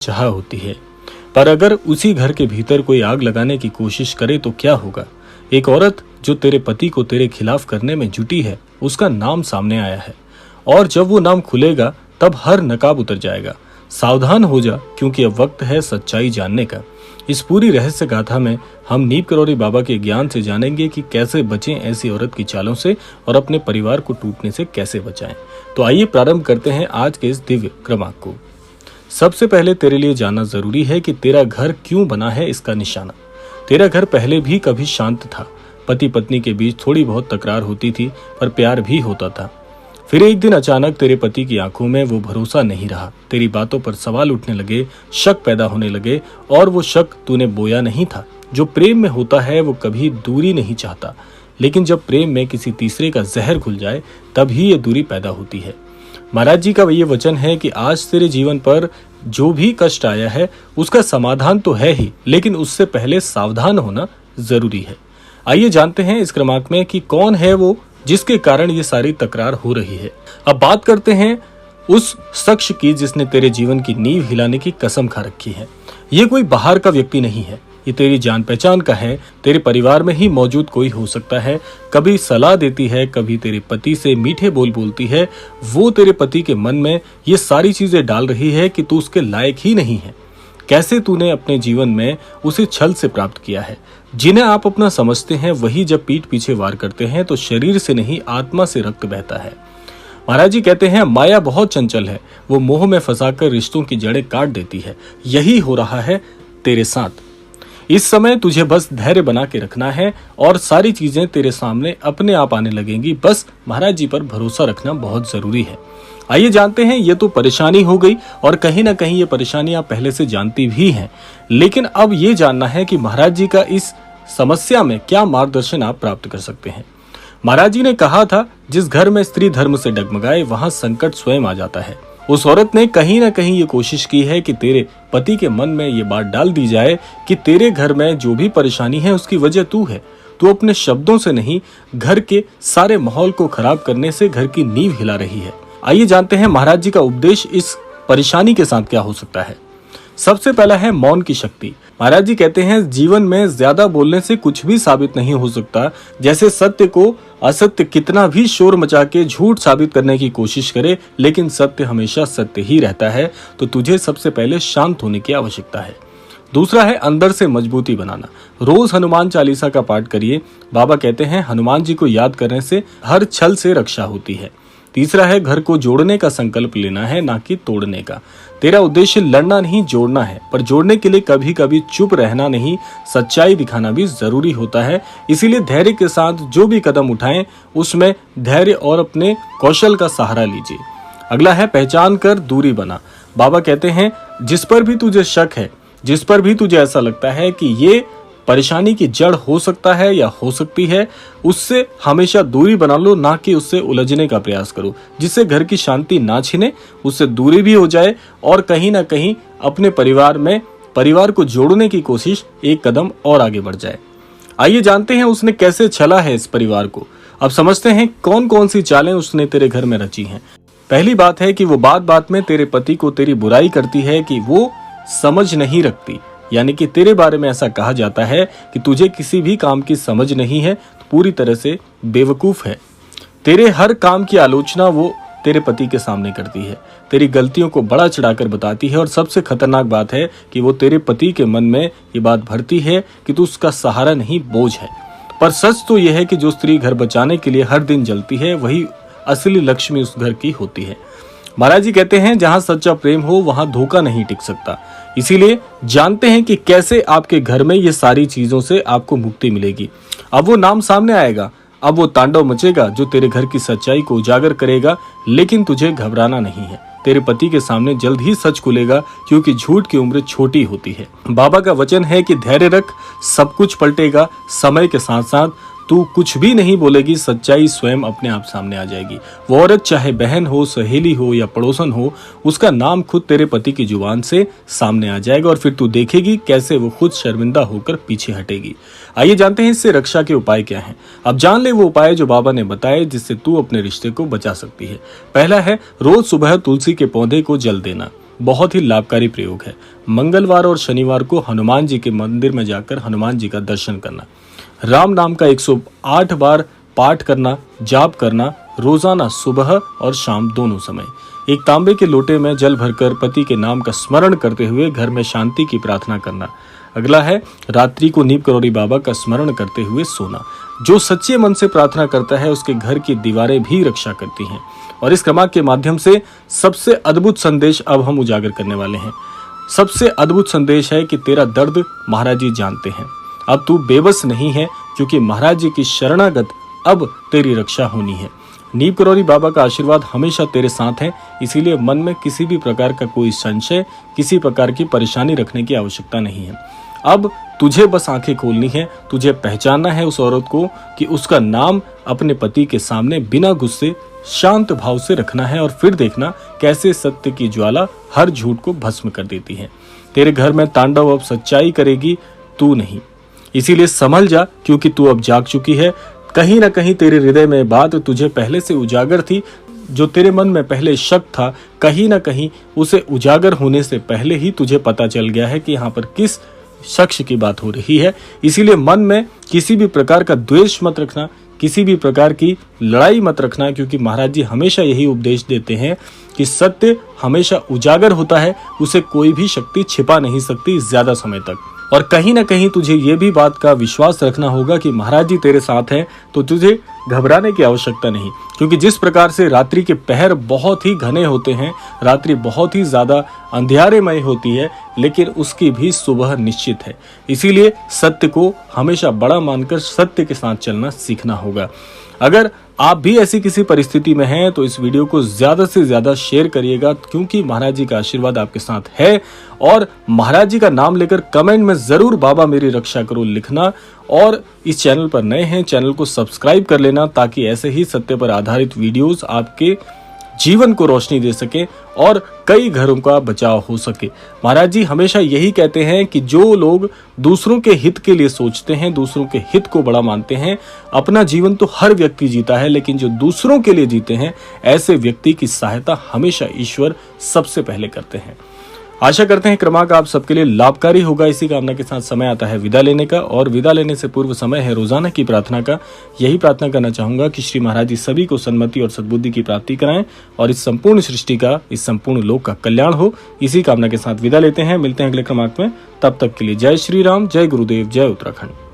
चाह होती है। पर अगर उसी घर के भीतर कोई आग लगाने की कोशिश करे तो क्या होगा? एक औरत जो तेरे पति को तेरे खिलाफ करने में जुटी है, उसका नाम सामने आया है और जब वो नाम खुलेगा तब हर नकाब उतर जाएगा। सावधान हो जा, क्योंकि अब वक्त है सच्चाई जानने का। इस पूरी रहस्य गाथा में हम नीम करौरी बाबा के ज्ञान से जानेंगे कि कैसे बचें ऐसी औरत की चालों से और अपने परिवार को टूटने से कैसे बचाएं। तो आइए प्रारंभ करते हैं आज के इस दिव्य क्रमांक को। सबसे पहले तेरे लिए जानना जरूरी है कि तेरा घर क्यों बना है इसका निशाना। तेरा घर पहले भी कभी शांत था। पति पत्नी के बीच थोड़ी बहुत तकरार होती थी, पर प्यार भी होता था। फिर एक दिन अचानक तेरे पति की आंखों में वो भरोसा नहीं रहा। तेरी बातों पर सवाल उठने लगे, शक पैदा होने लगे, और वो शक तूने बोया नहीं था। जो प्रेम में होता है वो कभी दूरी नहीं चाहता, लेकिन जब प्रेम में किसी तीसरे का जहर घुल जाए तभी ये दूरी पैदा होती है। महाराज जी का ये वचन है कि आज तेरे जीवन पर जो भी कष्ट आया है उसका समाधान तो है ही, लेकिन उससे पहले सावधान होना जरूरी है। आइए जानते हैं इस क्रमांक में कि कौन है वो जिसके कारण ये सारी तकरार हो रही है। अब बात करते हैं उस शख्स की जिसने तेरे जीवन की नींव हिलाने की कसम खा रखी है। ये कोई बाहर का व्यक्ति नहीं है, ये तेरी जान पहचान का है। तेरे परिवार में ही मौजूद कोई हो सकता है। कभी सलाह देती है, कभी तेरे पति से मीठे बोल बोलती है। वो तेरे पति के मन में ये सारी चीजें डाल रही है कि तू उसके लायक ही नहीं है। कैसे तूने अपने जीवन में उसे छल से प्राप्त किया है। जिन्हें आप अपना समझते हैं वही जब पीठ पीछे वार करते हैं तो शरीर से नहीं आत्मा से रक्त बहता है। महाराज जी कहते हैं माया बहुत चंचल है, वो मोह में फंसाकर रिश्तों की जड़ें काट देती है। यही हो रहा है तेरे साथ। इस समय तुझे बस धैर्य बना के रखना है और सारी चीजें तेरे सामने अपने आप आने लगेंगी। बस महाराज जी पर भरोसा रखना बहुत जरूरी है। आइए जानते हैं, ये तो परेशानी हो गई और कहीं ना कहीं ये परेशानी आप पहले से जानती भी हैं, लेकिन अब ये जानना है कि महाराज जी का इस समस्या में क्या मार्गदर्शन आप प्राप्त कर सकते हैं। महाराज जी ने कहा था, जिस घर में स्त्री धर्म से डगमगाए वहां संकट स्वयं आ जाता है। उस औरत ने कहीं ना कहीं ये कोशिश की है कि तेरे पति के मन में ये बात डाल दी जाए कि तेरे घर में जो भी परेशानी है उसकी वजह तू है। तू अपने शब्दों से नहीं, घर के सारे माहौल को खराब करने से घर की नींव हिला रही है। आइए जानते हैं महाराज जी का उपदेश इस परेशानी के साथ क्या हो सकता है। सबसे पहला है मौन की शक्ति। महाराज जी कहते हैं जीवन में ज्यादा बोलने से कुछ भी साबित नहीं हो सकता। जैसे सत्य को असत्य कितना भी शोर मचा के झूठ साबित करने की कोशिश करे, लेकिन सत्य हमेशा सत्य ही रहता है। तो तुझे सबसे पहले शांत होने की आवश्यकता है। दूसरा है अंदर से मजबूती बनाना। रोज हनुमान चालीसा का पाठ करिए। बाबा कहते हैं हनुमान जी को याद करने से हर छल से रक्षा होती है। तीसरा है घर को जोड़ने का संकल्प लेना है, ना कि तोड़ने का। तेरा उद्देश्य लड़ना नहीं, जोड़ना है, पर जोड़ने के लिए कभी कभी चुप रहना नहीं, सच्चाई दिखाना भी जरूरी होता है। इसीलिए धैर्य के साथ जो भी कदम उठाएं उसमें धैर्य और अपने कौशल का सहारा लीजिए। अगला है पहचान कर दूरी बना। बाबा कहते हैं जिस पर भी तुझे शक है, जिस पर भी तुझे ऐसा लगता है कि ये परेशानी की जड़ हो सकता है या हो सकती है, उससे हमेशा दूरी बना लो, ना कि उससे उलझने का प्रयास करो। जिससे घर की शांति ना छिने, उससे दूरी भी हो जाए और कहीं ना कहीं अपने परिवार को जोड़ने की कोशिश एक कदम और आगे बढ़ जाए। आइए जानते हैं उसने कैसे छला है इस परिवार को। अब समझते हैं कौन कौन सी चालें उसने तेरे घर में रची हैं। पहली बात है कि वो बात बात में तेरे पति को तेरी बुराई करती है कि वो समझ नहीं रखती, यानी कि तेरे बारे में ऐसा कहा जाता है कि तुझे किसी भी काम की समझ नहीं है, तो पूरी तरह से बेवकूफ है। तेरे हर काम की आलोचना वो तेरे पति के सामने करती है, तेरी गलतियों को बड़ा चढ़ाकर बताती है और सबसे खतरनाक बात है कि वो तेरे पति के मन में ये बात भरती है कि तू उसका सहारा नहीं, बोझ है। पर सच तो यह है कि जो स्त्री घर बचाने के लिए हर दिन जलती है वही असली लक्ष्मी उस घर की होती है। महाराज जी कहते हैं जहां सच्चा प्रेम हो वहां धोखा नहीं टिक सकता। इसीलिए जानते हैं कि कैसे आपके घर में ये सारी चीजों से आपको मुक्ति मिलेगी। अब वो नाम सामने आएगा, अब वो तांडव मचेगा जो तेरे घर की सच्चाई को उजागर करेगा, लेकिन तुझे घबराना नहीं है। तेरे पति के सामने जल्द ही सच खुलेगा, क्योंकि झूठ की उम्र छोटी होती है। बाबा का वचन है कि धैर्य रख, सब कुछ पलटेगा। समय के साथ साथ तू कुछ भी नहीं बोलेगी, सच्चाई स्वयं अपने आप सामने आ जाएगी। वो औरत चाहे बहन हो, सहेली हो या पड़ोसन हो, उसका नाम खुद तेरे पति की जुबान से सामने आ जाएगा और फिर तू देखेगी कैसे वो खुद शर्मिंदा होकर पीछे हटेगी। आइए जानते हैं इससे रक्षा के उपाय क्या हैं। अब जान ले वो उपाय जो बाबा ने बताए जिससे तू अपने रिश्ते को बचा सकती है। पहला है रोज सुबह तुलसी के पौधे को जल देना। बहुत ही लाभकारी प्रयोग है। मंगलवार और शनिवार को हनुमान जी के मंदिर में जाकर हनुमान जी का दर्शन करना, राम नाम का 108 बार पाठ करना, जाप करना रोजाना सुबह और शाम दोनों समय। एक तांबे के लोटे में जल भरकर पति के नाम का स्मरण करते हुए घर में शांति की प्रार्थना करना। अगला है रात्रि को नीम करौरी बाबा का स्मरण करते हुए सोना। जो सच्चे मन से प्रार्थना करता है उसके घर की दीवारें भी रक्षा करती हैं। और इस क्रमांक के माध्यम से सबसे अद्भुत संदेश अब हम उजागर करने वाले हैं। सबसे अद्भुत संदेश है कि तेरा दर्द महाराज जी जानते हैं। अब तू बेबस नहीं है, क्योंकि महाराज जी की शरणागत अब तेरी रक्षा होनी है। नीम करौरी बाबा का आशीर्वाद हमेशा तेरे साथ है, इसीलिए मन में किसी भी प्रकार का कोई संशय, किसी प्रकार की परेशानी रखने की आवश्यकता नहीं है। अब तुझे बस आंखें खोलनी है, तुझे पहचानना है उस औरत को कि उसका नाम अपने पति के सामने बिना गुस्से शांत भाव से रखना है, और फिर देखना कैसे सत्य की ज्वाला हर झूठ को भस्म कर देती है। तेरे घर में तांडव अब सच्चाई करेगी, तू नहीं। इसीलिए संभल जा, क्योंकि तू अब जाग चुकी है। कहीं ना कहीं तेरे हृदय में बात तुझे पहले से उजागर थी, जो तेरे मन में पहले शक था, कहीं ना कहीं उसे उजागर होने से पहले ही तुझे पता चल गया है कि यहाँ पर किस शख्स की बात हो रही है। इसीलिए मन में किसी भी प्रकार का द्वेष मत रखना, किसी भी प्रकार की लड़ाई मत रखना, क्योंकि महाराज जी हमेशा यही उपदेश देते हैं कि सत्य हमेशा उजागर होता है, उसे कोई भी शक्ति छिपा नहीं सकती ज्यादा समय तक। और कहीं ना कहीं तुझे ये भी बात का विश्वास रखना होगा कि महाराज जी तेरे साथ हैं, तो तुझे घबराने की आवश्यकता नहीं। क्योंकि जिस प्रकार से रात्रि के पहर बहुत ही घने होते हैं, रात्रि बहुत ही ज्यादा अंधियारेमय होती है, लेकिन उसकी भी सुबह निश्चित है। इसीलिए सत्य को हमेशा बड़ा मानकर सत्य के साथ चलना सीखना होगा। अगर आप भी ऐसी किसी परिस्थिति में हैं तो इस वीडियो को ज्यादा से ज्यादा शेयर करिएगा, क्योंकि महाराज जी का आशीर्वाद आपके साथ है। और महाराज जी का नाम लेकर कमेंट में जरूर बाबा मेरी रक्षा करो लिखना। और इस चैनल पर नए हैं, चैनल को सब्सक्राइब कर लेना, ताकि ऐसे ही सत्य पर आधारित वीडियोस आपके जीवन को रोशनी दे सके और कई घरों का बचाव हो सके। महाराज जी हमेशा यही कहते हैं कि जो लोग दूसरों के हित के लिए सोचते हैं, दूसरों के हित को बड़ा मानते हैं, अपना जीवन तो हर व्यक्ति जीता है, लेकिन जो दूसरों के लिए जीते हैं, ऐसे व्यक्ति की सहायता हमेशा ईश्वर सबसे पहले करते हैं। आशा करते हैं क्रमांक आप सबके लिए लाभकारी होगा। इसी कामना के साथ समय आता है विदा लेने का, और विदा लेने से पूर्व समय है रोजाना की प्रार्थना का। यही प्रार्थना करना चाहूंगा कि श्री महाराज जी सभी को सन्मति और सद्बुद्धि की प्राप्ति कराएं, और इस संपूर्ण सृष्टि का, इस संपूर्ण लोक का कल्याण हो। इसी कामना के साथ विदा लेते हैं, मिलते हैं अगले क्रमांक में। तब तक के लिए जय श्री राम, जय गुरुदेव, जय उत्तराखंड।